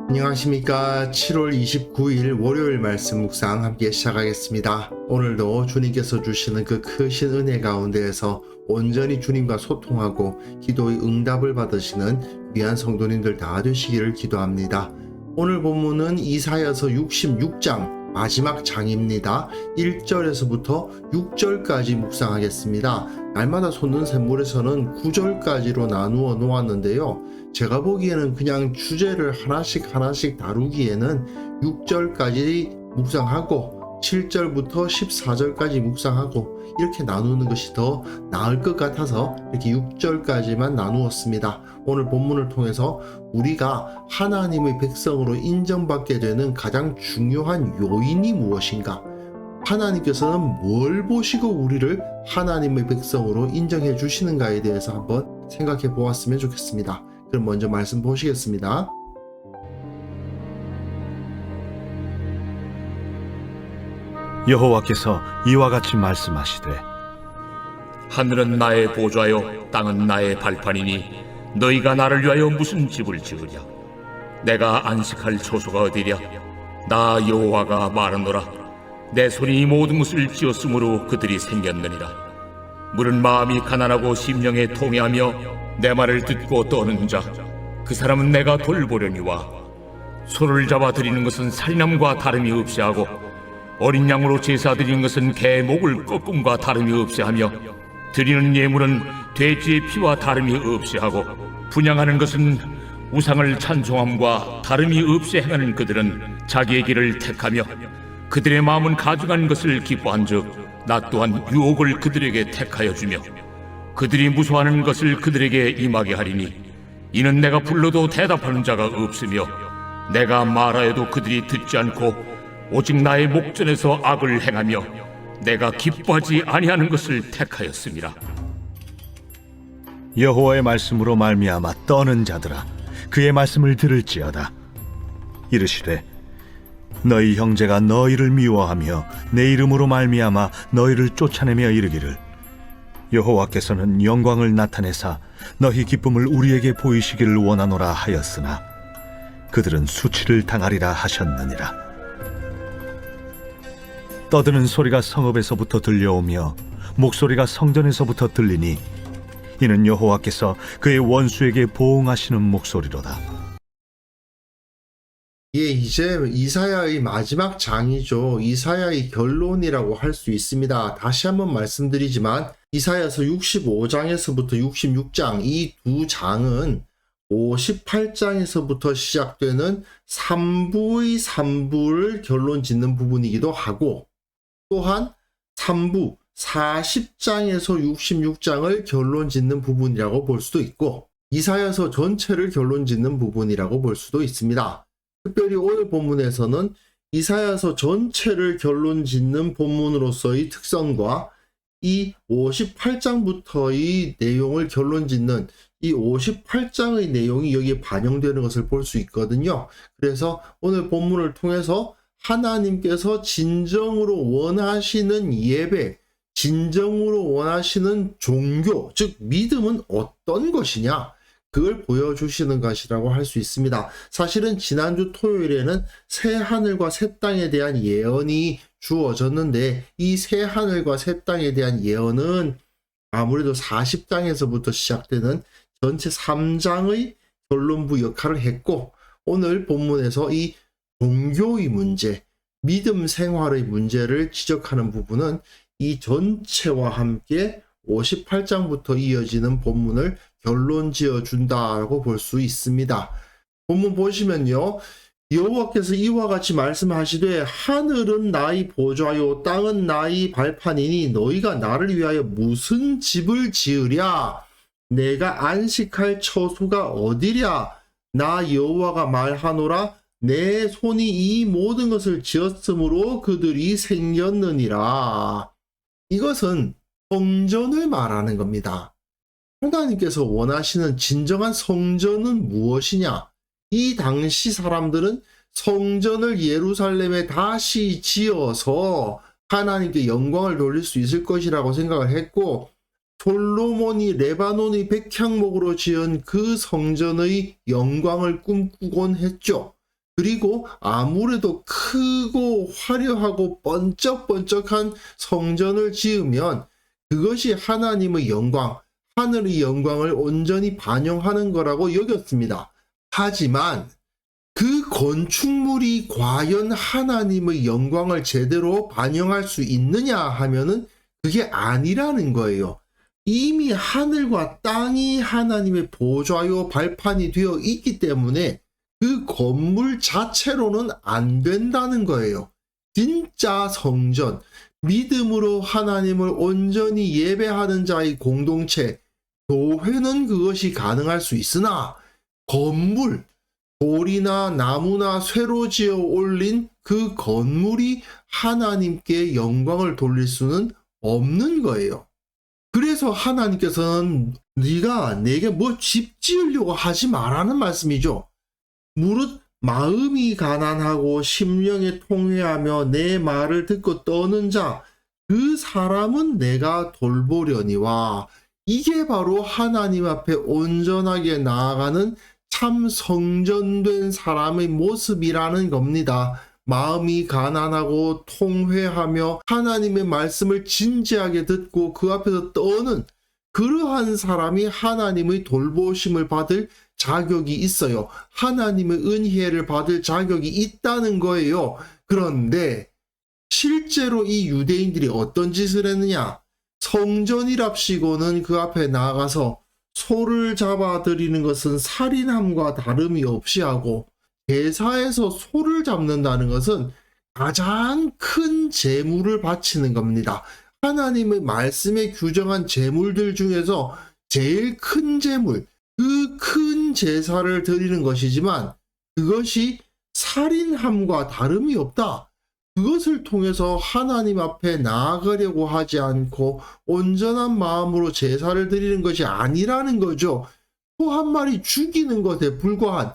안녕하십니까. 7월 29일 월요일 말씀 묵상 함께 시작하겠습니다. 오늘도 주님께서 주시는 그 크신 은혜 가운데에서 온전히 주님과 소통하고 기도의 응답을 받으시는 귀한 성도님들 다 되시기를 기도합니다. 오늘 본문은 이사야서 66장 마지막 장입니다. 1절에서부터 6절까지 묵상하겠습니다. 날마다 솟는 샘물에서는 9절까지로 나누어 놓았는데요. 제가 보기에는 그냥 주제를 하나씩 다루기에는 6절까지 묵상하고 7절부터 14절까지 묵상하고 이렇게 나누는 것이 더 나을 것 같아서 이렇게 6절까지만 나누었습니다. 오늘 본문을 통해서 우리가 하나님의 백성으로 인정받게 되는 가장 중요한 요인이 무엇인가? 하나님께서는 뭘 보시고 우리를 하나님의 백성으로 인정해 주시는가에 대해서 한번 생각해 보았으면 좋겠습니다. 그럼 먼저 말씀 보시겠습니다. 여호와께서 이와 같이 말씀하시되 하늘은 나의 보좌요 땅은 나의 발판이니 너희가 나를 위하여 무슨 집을 지으랴. 내가 안식할 처소가 어디랴. 나 여호와가 말하노라. 내 손이 이 모든 것을 지었으므로 그들이 생겼느니라. 물은 마음이 가난하고 심령에 통회하며 내 말을 듣고 떠는 자 그 사람은 내가 돌보려니와 소를 잡아 드리는 것은 살인함과 다름이 없이 하고 어린 양으로 제사 드리는 것은 개 목을 꺾음과 다름이 없이 하며 드리는 예물은 돼지의 피와 다름이 없이 하고 분향하는 것은 우상을 찬송함과 다름이 없이 행하는 그들은 자기의 길을 택하며 그들의 마음은 가증한 것을 기뻐한즉 나 또한 유혹을 그들에게 택하여 주며 그들이 무서워하는 것을 그들에게 임하게 하리니 이는 내가 불러도 대답하는 자가 없으며 내가 말하여도 그들이 듣지 않고 오직 나의 목전에서 악을 행하며 내가 기뻐하지 아니하는 것을 택하였습니다. 여호와의 말씀으로 말미암아 떠는 자들아 그의 말씀을 들을지어다. 이르시되 너희 형제가 너희를 미워하며 내 이름으로 말미암아 너희를 쫓아내며 이르기를 여호와께서는 영광을 나타내사 너희 기쁨을 우리에게 보이시기를 원하노라 하였으나 그들은 수치를 당하리라 하셨느니라. 떠드는 소리가 성읍에서부터 들려오며 목소리가 성전에서부터 들리니 이는 여호와께서 그의 원수에게 보응하시는 목소리로다. 이제 이사야의 마지막 장이죠. 이사야의 결론이라고 할 수 있습니다. 다시 한번 말씀드리지만 이사야서 65장에서부터 66장 이 두 장은 58장에서부터 시작되는 3부의 3부를 결론 짓는 부분이기도 하고 또한 3부 40장에서 66장을 결론 짓는 부분이라고 볼 수도 있고 이사야서 전체를 결론 짓는 부분이라고 볼 수도 있습니다. 특별히 오늘 본문에서는 이사야서 전체를 결론 짓는 본문으로서의 특성과 이 58장부터의 내용을 결론 짓는 이 58장의 내용이 여기에 반영되는 것을 볼 수 있거든요. 그래서 오늘 본문을 통해서 하나님께서 진정으로 원하시는 예배, 진정으로 원하시는 종교, 즉 믿음은 어떤 것이냐? 그걸 보여주시는 것이라고 할 수 있습니다. 사실은 지난주 토요일에는 새 하늘과 새 땅에 대한 예언이 주어졌는데 이 새 하늘과 새 땅에 대한 예언은 아무래도 40장에서부터 시작되는 전체 3장의 결론부 역할을 했고 오늘 본문에서 이 종교의 문제, 믿음 생활의 문제를 지적하는 부분은 이 전체와 함께 58장부터 이어지는 본문을 결론 지어준다라고 볼 수 있습니다. 본문 보시면요. 여호와께서 이와 같이 말씀하시되 하늘은 나의 보좌요 땅은 나의 발판이니 너희가 나를 위하여 무슨 집을 지으랴. 내가 안식할 처소가 어디랴. 나 여호와가 말하노라. 내 손이 이 모든 것을 지었으므로 그들이 생겼느니라. 이것은 성전을 말하는 겁니다. 하나님께서 원하시는 진정한 성전은 무엇이냐? 이 당시 사람들은 성전을 예루살렘에 다시 지어서 하나님께 영광을 돌릴 수 있을 것이라고 생각을 했고 솔로몬이 레바논의 백향목으로 지은 그 성전의 영광을 꿈꾸곤 했죠. 그리고 아무래도 크고 화려하고 번쩍번쩍한 성전을 지으면 그것이 하나님의 영광, 하늘의 영광을 온전히 반영하는 거라고 여겼습니다. 하지만 그 건축물이 과연 하나님의 영광을 제대로 반영할 수 있느냐 하면은 그게 아니라는 거예요. 이미 하늘과 땅이 하나님의 보좌요 발판이 되어 있기 때문에 그 건물 자체로는 안 된다는 거예요. 진짜 성전, 믿음으로 하나님을 온전히 예배하는 자의 공동체, 교회는 그것이 가능할 수 있으나 건물, 돌이나 나무나 쇠로 지어 올린 그 건물이 하나님께 영광을 돌릴 수는 없는 거예요. 그래서 하나님께서는 네가 내게 뭐 집 지으려고 하지 말라는 말씀이죠. 무릇 마음이 가난하고 심령에 통회하며 내 말을 듣고 떠는 자, 그 사람은 내가 돌보려니와. 이게 바로 하나님 앞에 온전하게 나아가는 참 성전된 사람의 모습이라는 겁니다. 마음이 가난하고 통회하며 하나님의 말씀을 진지하게 듣고 그 앞에서 떠는 그러한 사람이 하나님의 돌보심을 받을 자격이 있어요. 하나님의 은혜를 받을 자격이 있다는 거예요. 그런데 실제로 이 유대인들이 어떤 짓을 했느냐? 성전이랍시고는 그 앞에 나가서 소를 잡아들이는 것은 살인함과 다름이 없이 하고, 제사에서 소를 잡는다는 것은 가장 큰 제물을 바치는 겁니다. 하나님의 말씀에 규정한 제물들 중에서 제일 큰 제물, 그 큰 제사를 드리는 것이지만 그것이 살인함과 다름이 없다. 그것을 통해서 하나님 앞에 나아가려고 하지 않고 온전한 마음으로 제사를 드리는 것이 아니라는 거죠. 소 한 마리 죽이는 것에 불과한,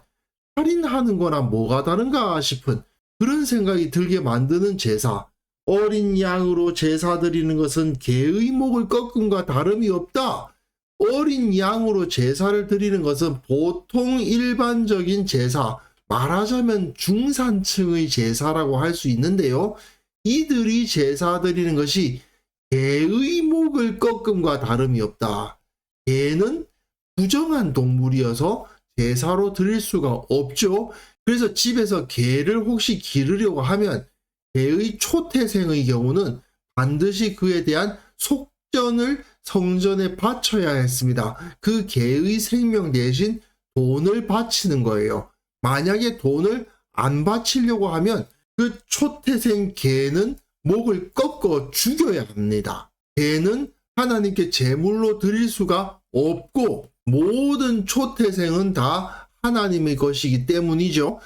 살인하는 거나 뭐가 다른가 싶은 그런 생각이 들게 만드는 제사. 어린 양으로 제사 드리는 것은 개의 목을 꺾음과 다름이 없다. 어린 양으로 제사를 드리는 것은 보통 일반적인 제사, 말하자면 중산층의 제사라고 할 수 있는데요. 이들이 제사 드리는 것이 개의 목을 꺾음과 다름이 없다. 개는 부정한 동물이어서 제사로 드릴 수가 없죠. 그래서 집에서 개를 혹시 기르려고 하면 개의 초태생의 경우는 반드시 그에 대한 속전을 성전에 바쳐야 했습니다. 그 개의 생명 대신 돈을 바치는 거예요. 만약에 돈을 안 바치려고 하면 그 초태생 개는 목을 꺾어 죽여야 합니다. 개는 하나님께 제물로 드릴 수가 없고 모든 초태생은 다 하나님의 것이기 때문이죠.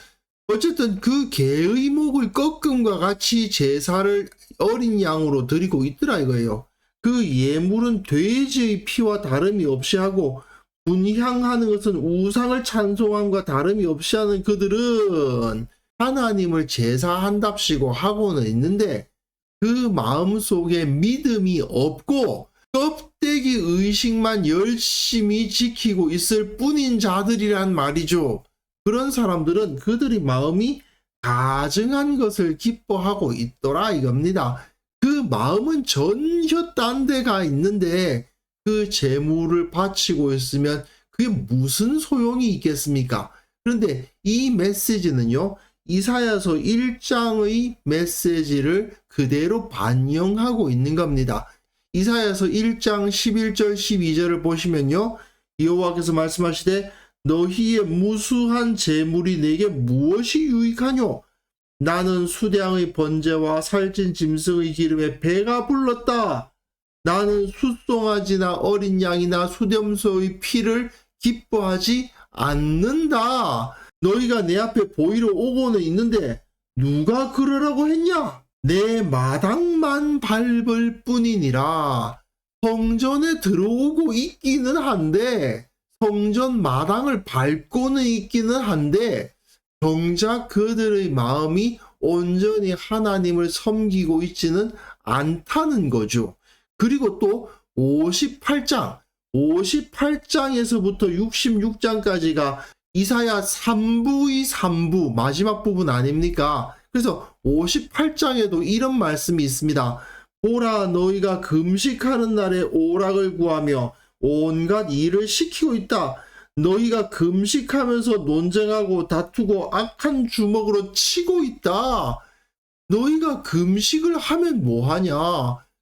어쨌든 그 개의 목을 꺾음과 같이 제사를 어린 양으로 드리고 있더라 이거예요. 그 예물은 돼지의 피와 다름이 없이 하고 분향하는 것은 우상을 찬송함과 다름이 없이 하는 그들은 하나님을 제사한답시고 하고는 있는데 그 마음속에 믿음이 없고 껍데기 의식만 열심히 지키고 있을 뿐인 자들이란 말이죠. 그런 사람들은 그들의 마음이 가증한 것을 기뻐하고 있더라 이겁니다. 그 마음은 전혀 딴 데가 있는데 그 재물을 바치고 있으면 그게 무슨 소용이 있겠습니까? 그런데 이 메시지는요, 이사야서 1장의 메시지를 그대로 반영하고 있는 겁니다. 이사야서 1장 11절 12절을 보시면요, 여호와께서 말씀하시되 너희의 무수한 재물이 내게 무엇이 유익하뇨? 나는 수량의 번제와 살찐 짐승의 기름에 배가 불렀다. 나는 숫송아지나 어린 양이나 수렴소의 피를 기뻐하지 않는다. 너희가 내 앞에 보이러 오고는 있는데 누가 그러라고 했냐? 내 마당만 밟을 뿐이니라. 성전에 들어오고 있기는 한데 성전 마당을 밟고는 있기는 한데 정작 그들의 마음이 온전히 하나님을 섬기고 있지는 않다는 거죠. 그리고 또 58장에서부터 66장까지가 이사야 3부의 3부 마지막 부분 아닙니까? 그래서 58장에도 이런 말씀이 있습니다. 보라, 너희가 금식하는 날에 오락을 구하며 온갖 일을 시키고 있다. 너희가 금식하면서 논쟁하고 다투고 악한 주먹으로 치고 있다. 너희가 금식을 하면 뭐하냐?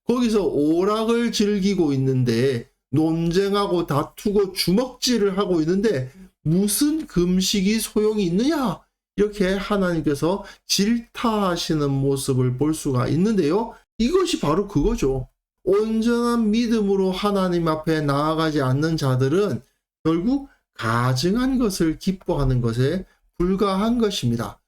거기서 오락을 즐기고 있는데, 논쟁하고 다투고 주먹질을 하고 있는데 무슨 금식이 소용이 있느냐? 이렇게 하나님께서 질타하시는 모습을 볼 수가 있는데요. 이것이 바로 그거죠. 온전한 믿음으로 하나님 앞에 나아가지 않는 자들은 결국 가증한 것을 기뻐하는 것에 불과한 것입니다.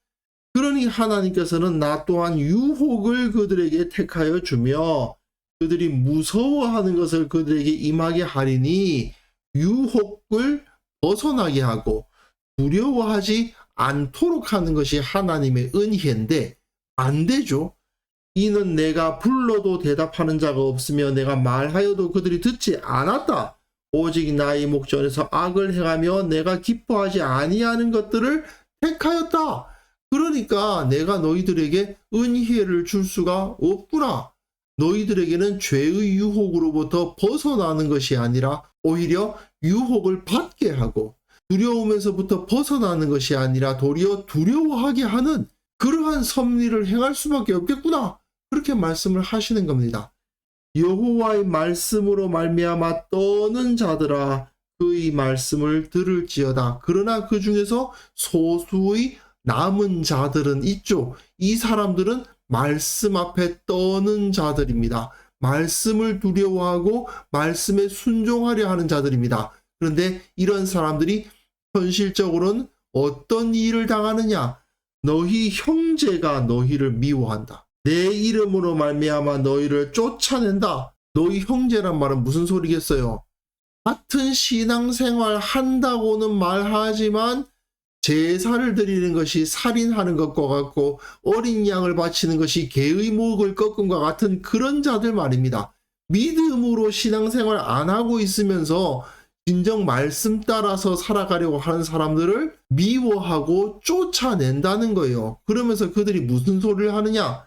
그러니 하나님께서는 나 또한 유혹을 그들에게 택하여 주며 그들이 무서워하는 것을 그들에게 임하게 하리니 유혹을 벗어나게 하고 두려워하지 않도록 하는 것이 하나님의 은혜인데 안 되죠. 이는 내가 불러도 대답하는 자가 없으며 내가 말하여도 그들이 듣지 않았다. 오직 나의 목전에서 악을 행하며 내가 기뻐하지 아니하는 것들을 택하였다. 그러니까 내가 너희들에게 은혜를 줄 수가 없구나. 너희들에게는 죄의 유혹으로부터 벗어나는 것이 아니라 오히려 유혹을 받게 하고 두려움에서부터 벗어나는 것이 아니라 도리어 두려워하게 하는 그러한 섭리를 행할 수밖에 없겠구나. 그렇게 말씀을 하시는 겁니다. 여호와의 말씀으로 말미암아 떠는 자들아 그의 말씀을 들을지어다. 그러나 그 중에서 소수의 남은 자들은 있죠. 이 사람들은 말씀 앞에 떠는 자들입니다. 말씀을 두려워하고 말씀에 순종하려 하는 자들입니다. 그런데 이런 사람들이 현실적으로는 어떤 일을 당하느냐? 너희 형제가 너희를 미워한다. 내 이름으로 말미암아 너희를 쫓아낸다. 너희 형제란 말은 무슨 소리겠어요? 같은 신앙생활 한다고는 말하지만 제사를 드리는 것이 살인하는 것과 같고 어린 양을 바치는 것이 개의 목을 꺾음과 같은 그런 자들 말입니다. 믿음으로 신앙생활 안 하고 있으면서 진정 말씀 따라서 살아가려고 하는 사람들을 미워하고 쫓아낸다는 거예요. 그러면서 그들이 무슨 소리를 하느냐?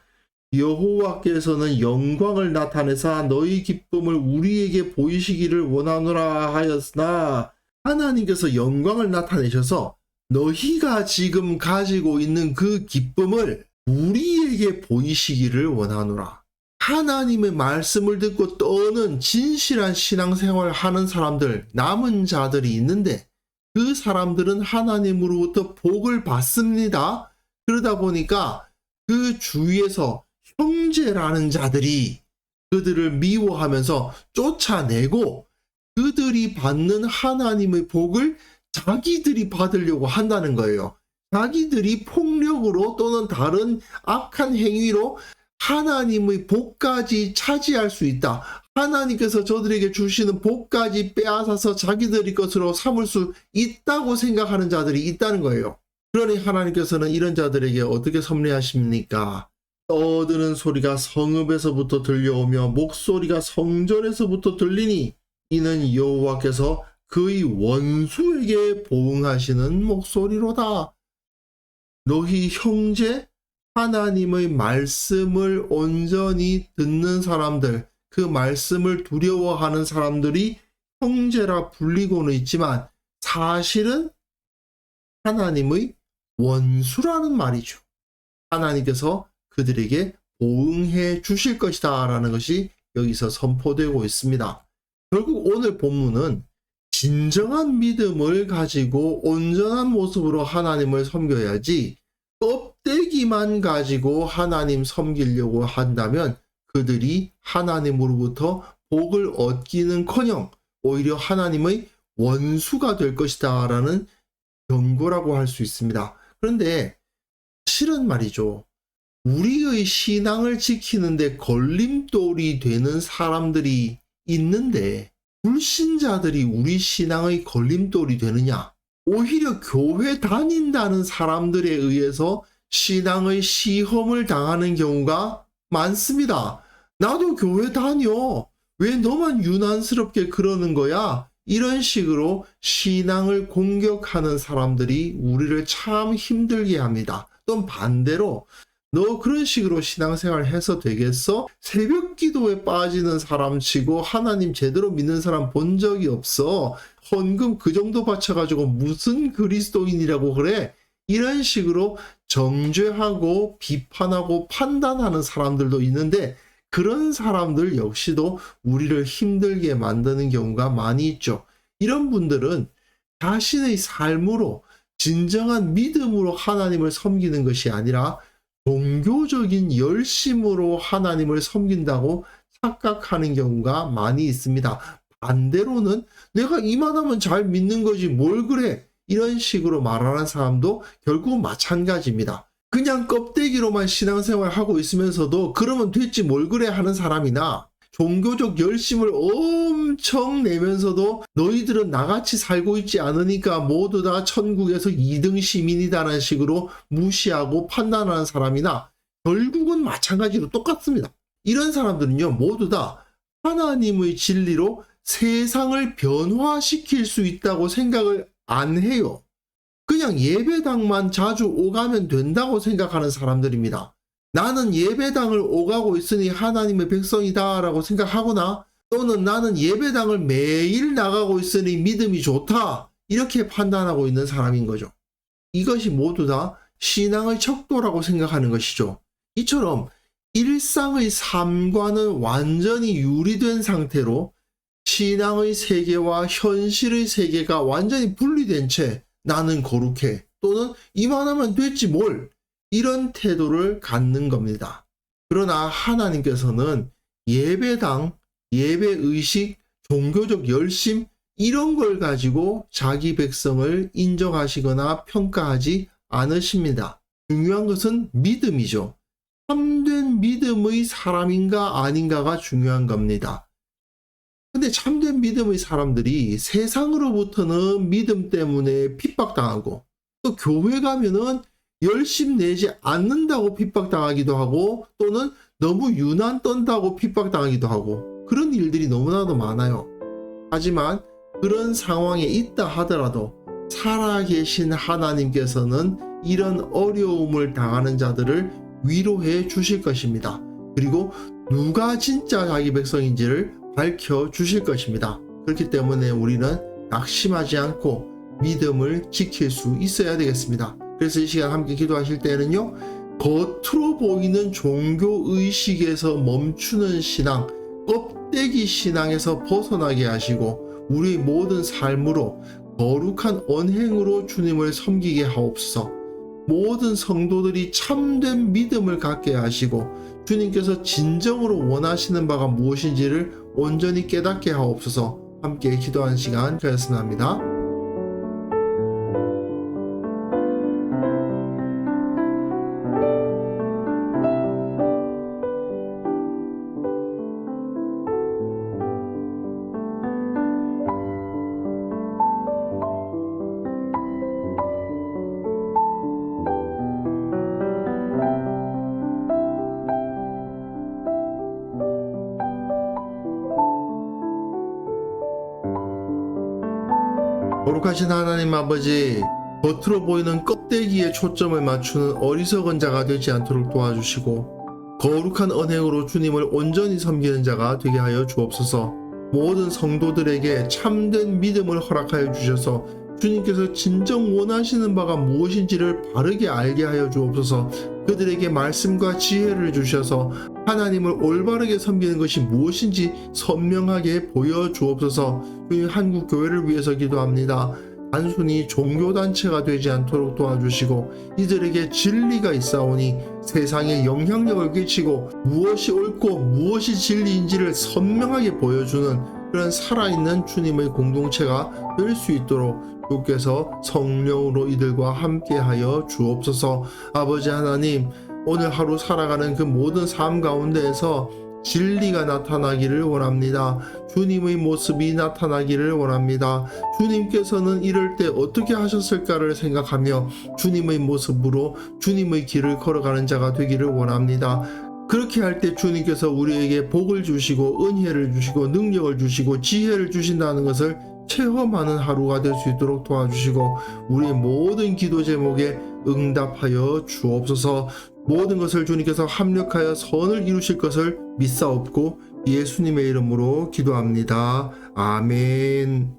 여호와께서는 영광을 나타내사 너희 기쁨을 우리에게 보이시기를 원하노라 하였으나 하나님께서 영광을 나타내셔서 너희가 지금 가지고 있는 그 기쁨을 우리에게 보이시기를 원하노라. 하나님의 말씀을 듣고 떠는 진실한 신앙생활을 하는 사람들, 남은 자들이 있는데 그 사람들은 하나님으로부터 복을 받습니다. 그러다 보니까 그 주위에서 형제라는 자들이 그들을 미워하면서 쫓아내고 그들이 받는 하나님의 복을 자기들이 받으려고 한다는 거예요. 자기들이 폭력으로 또는 다른 악한 행위로 하나님의 복까지 차지할 수 있다. 하나님께서 저들에게 주시는 복까지 빼앗아서 자기들의 것으로 삼을 수 있다고 생각하는 자들이 있다는 거예요. 그러니 하나님께서는 이런 자들에게 어떻게 섭리하십니까? 떠드는 소리가 성읍에서부터 들려오며 목소리가 성전에서부터 들리니 이는 여호와께서 그의 원수에게 보응하시는 목소리로다. 너희 형제 하나님의 말씀을 온전히 듣는 사람들, 그 말씀을 두려워하는 사람들이 형제라 불리고는 있지만 사실은 하나님의 원수라는 말이죠. 하나님께서 그들에게 보응해 주실 것이다 라는 것이 여기서 선포되고 있습니다. 결국 오늘 본문은 진정한 믿음을 가지고 온전한 모습으로 하나님을 섬겨야지 껍데기만 가지고 하나님 섬기려고 한다면 그들이 하나님으로부터 복을 얻기는커녕 오히려 하나님의 원수가 될 것이다 라는 경고라고 할 수 있습니다. 그런데 실은 말이죠. 우리의 신앙을 지키는데 걸림돌이 되는 사람들이 있는데 불신자들이 우리 신앙의 걸림돌이 되느냐? 오히려 교회 다닌다는 사람들에 의해서 신앙의 시험을 당하는 경우가 많습니다. 나도 교회 다녀. 왜 너만 유난스럽게 그러는 거야? 이런 식으로 신앙을 공격하는 사람들이 우리를 참 힘들게 합니다. 또는 반대로 너 그런 식으로 신앙생활 해서 되겠어? 새벽 기도에 빠지는 사람 치고 하나님 제대로 믿는 사람 본 적이 없어. 헌금 그 정도 바쳐가지고 무슨 그리스도인이라고 그래? 이런 식으로 정죄하고 비판하고 판단하는 사람들도 있는데 그런 사람들 역시도 우리를 힘들게 만드는 경우가 많이 있죠. 이런 분들은 자신의 삶으로 진정한 믿음으로 하나님을 섬기는 것이 아니라 종교적인 열심으로 하나님을 섬긴다고 착각하는 경우가 많이 있습니다. 반대로는 내가 이만하면 잘 믿는 거지 뭘 그래? 이런 식으로 말하는 사람도 결국 마찬가지입니다. 그냥 껍데기로만 신앙생활 하고 있으면서도 그러면 됐지 뭘 그래 하는 사람이나 종교적 열심을 엄청 내면서도 너희들은 나같이 살고 있지 않으니까 모두 다 천국에서 2등 시민이다라는 식으로 무시하고 판단하는 사람이나 결국은 마찬가지로 똑같습니다. 이런 사람들은요 모두 다 하나님의 진리로 세상을 변화시킬 수 있다고 생각을 안 해요. 그냥 예배당만 자주 오가면 된다고 생각하는 사람들입니다. 나는 예배당을 오가고 있으니 하나님의 백성이다 라고 생각하거나 또는 나는 예배당을 매일 나가고 있으니 믿음이 좋다 이렇게 판단하고 있는 사람인 거죠. 이것이 모두 다 신앙의 척도라고 생각하는 것이죠. 이처럼 일상의 삶과는 완전히 유리된 상태로 신앙의 세계와 현실의 세계가 완전히 분리된 채 나는 거룩해 또는 이만하면 됐지 뭘 이런 태도를 갖는 겁니다. 그러나 하나님께서는 예배당, 예배의식, 종교적 열심 이런 걸 가지고 자기 백성을 인정하시거나 평가하지 않으십니다. 중요한 것은 믿음이죠. 참된 믿음의 사람인가 아닌가가 중요한 겁니다. 근데 참된 믿음의 사람들이 세상으로부터는 믿음 때문에 핍박당하고 또 교회 가면은 열심 내지 않는다고 핍박당하기도 하고 또는 너무 유난 떤다고 핍박당하기도 하고 그런 일들이 너무나도 많아요. 하지만 그런 상황에 있다 하더라도 살아계신 하나님께서는 이런 어려움을 당하는 자들을 위로해 주실 것입니다. 그리고 누가 진짜 자기 백성인지를 밝혀 주실 것입니다. 그렇기 때문에 우리는 낙심하지 않고 믿음을 지킬 수 있어야 되겠습니다. 그래서 이 시간 함께 기도하실 때는요, 겉으로 보이는 종교의식에서 멈추는 신앙, 껍데기 신앙에서 벗어나게 하시고 우리의 모든 삶으로 거룩한 언행으로 주님을 섬기게 하옵소서. 모든 성도들이 참된 믿음을 갖게 하시고 주님께서 진정으로 원하시는 바가 무엇인지를 온전히 깨닫게 하옵소서. 함께 기도하는 시간 가졌으면 합니다. 거룩하신 하나님 아버지, 겉으로 보이는 껍데기에 초점을 맞추는 어리석은 자가 되지 않도록 도와주시고 거룩한 언행으로 주님을 온전히 섬기는 자가 되게 하여 주옵소서. 모든 성도들에게 참된 믿음을 허락하여 주셔서 주님께서 진정 원하시는 바가 무엇인지를 바르게 알게 하여 주옵소서. 그들에게 말씀과 지혜를 주셔서 하나님을 올바르게 섬기는 것이 무엇인지 선명하게 보여주옵소서. 한국 교회를 위해서 기도합니다. 단순히 종교단체가 되지 않도록 도와주시고 이들에게 진리가 있사오니 세상에 영향력을 끼치고 무엇이 옳고 무엇이 진리인지를 선명하게 보여주는 그런 살아있는 주님의 공동체가 될 수 있도록 주께서 성령으로 이들과 함께하여 주옵소서. 아버지 하나님, 오늘 하루 살아가는 그 모든 삶 가운데에서 진리가 나타나기를 원합니다. 주님의 모습이 나타나기를 원합니다. 주님께서는 이럴 때 어떻게 하셨을까를 생각하며 주님의 모습으로 주님의 길을 걸어가는 자가 되기를 원합니다. 그렇게 할 때 주님께서 우리에게 복을 주시고 은혜를 주시고 능력을 주시고 지혜를 주신다는 것을 체험하는 하루가 될 수 있도록 도와주시고 우리의 모든 기도 제목에 응답하여 주옵소서. 모든 것을 주님께서 합력하여 선을 이루실 것을 믿사옵고 예수님의 이름으로 기도합니다. 아멘.